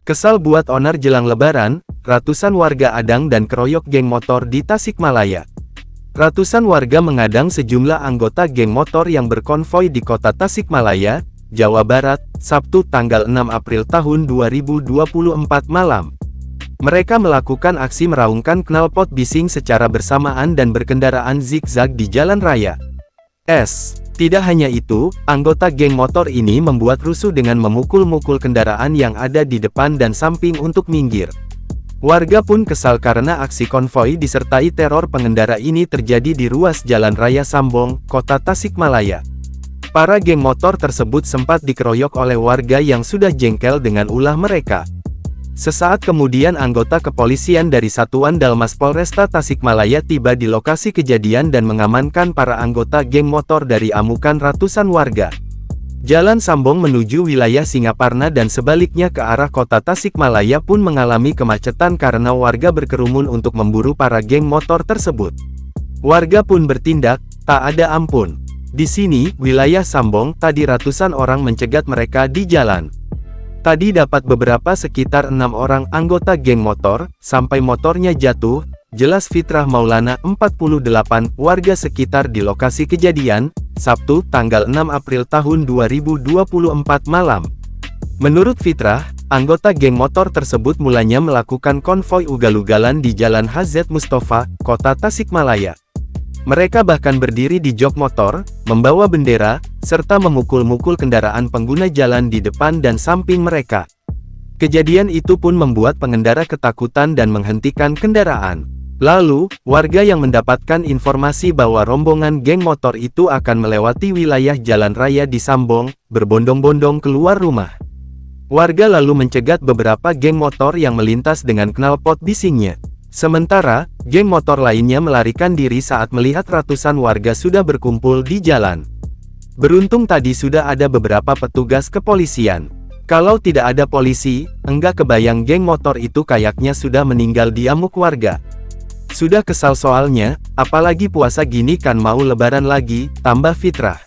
Kesal buat onar jelang Lebaran, ratusan warga adang dan keroyok geng motor di Tasikmalaya. Ratusan warga mengadang sejumlah anggota geng motor yang berkonvoi di kota Tasikmalaya, Jawa Barat, Sabtu tanggal 6 April tahun 2024 malam. Mereka melakukan aksi meraungkan knalpot bising secara bersamaan dan berkendaraan zigzag di jalan raya. Tidak hanya itu, anggota geng motor ini membuat rusuh dengan memukul-mukul kendaraan yang ada di depan dan samping untuk minggir. Warga pun kesal karena aksi konvoi disertai teror pengendara ini terjadi di ruas Jalan Raya Sambong, Kota Tasikmalaya. Para geng motor tersebut sempat dikeroyok oleh warga yang sudah jengkel dengan ulah mereka. Sesaat kemudian anggota kepolisian dari Satuan Dalmas Polresta Tasikmalaya tiba di lokasi kejadian dan mengamankan para anggota geng motor dari amukan ratusan warga. Jalan Sambong menuju wilayah Singaparna dan sebaliknya ke arah kota Tasikmalaya pun mengalami kemacetan karena warga berkerumun untuk memburu para geng motor tersebut. Warga pun bertindak, tak ada ampun. Di sini, wilayah Sambong, tadi ratusan orang mencegat mereka di jalan. Tadi dapat beberapa sekitar 6 orang anggota geng motor, sampai motornya jatuh, jelas Fitrah Maulana, 48, warga sekitar di lokasi kejadian, Sabtu, tanggal 6 April tahun 2024 malam. Menurut Fitrah, anggota geng motor tersebut mulanya melakukan konvoi ugal-ugalan di Jalan HZ Mustafa, Kota Tasikmalaya. Mereka bahkan berdiri di jok motor, membawa bendera, serta memukul-mukul kendaraan pengguna jalan di depan dan samping mereka. Kejadian itu pun membuat pengendara ketakutan dan menghentikan kendaraan. Lalu, warga yang mendapatkan informasi bahwa rombongan geng motor itu akan melewati wilayah jalan raya di Sambong, berbondong-bondong keluar rumah. Warga lalu mencegat beberapa geng motor yang melintas dengan knalpot bisingnya. Sementara, geng motor lainnya melarikan diri saat melihat ratusan warga sudah berkumpul di jalan. Beruntung tadi sudah ada beberapa petugas kepolisian. Kalau tidak ada polisi, enggak kebayang geng motor itu kayaknya sudah meninggal di amuk warga. Sudah kesal soalnya, apalagi puasa gini kan mau lebaran lagi, tambah Fitrah.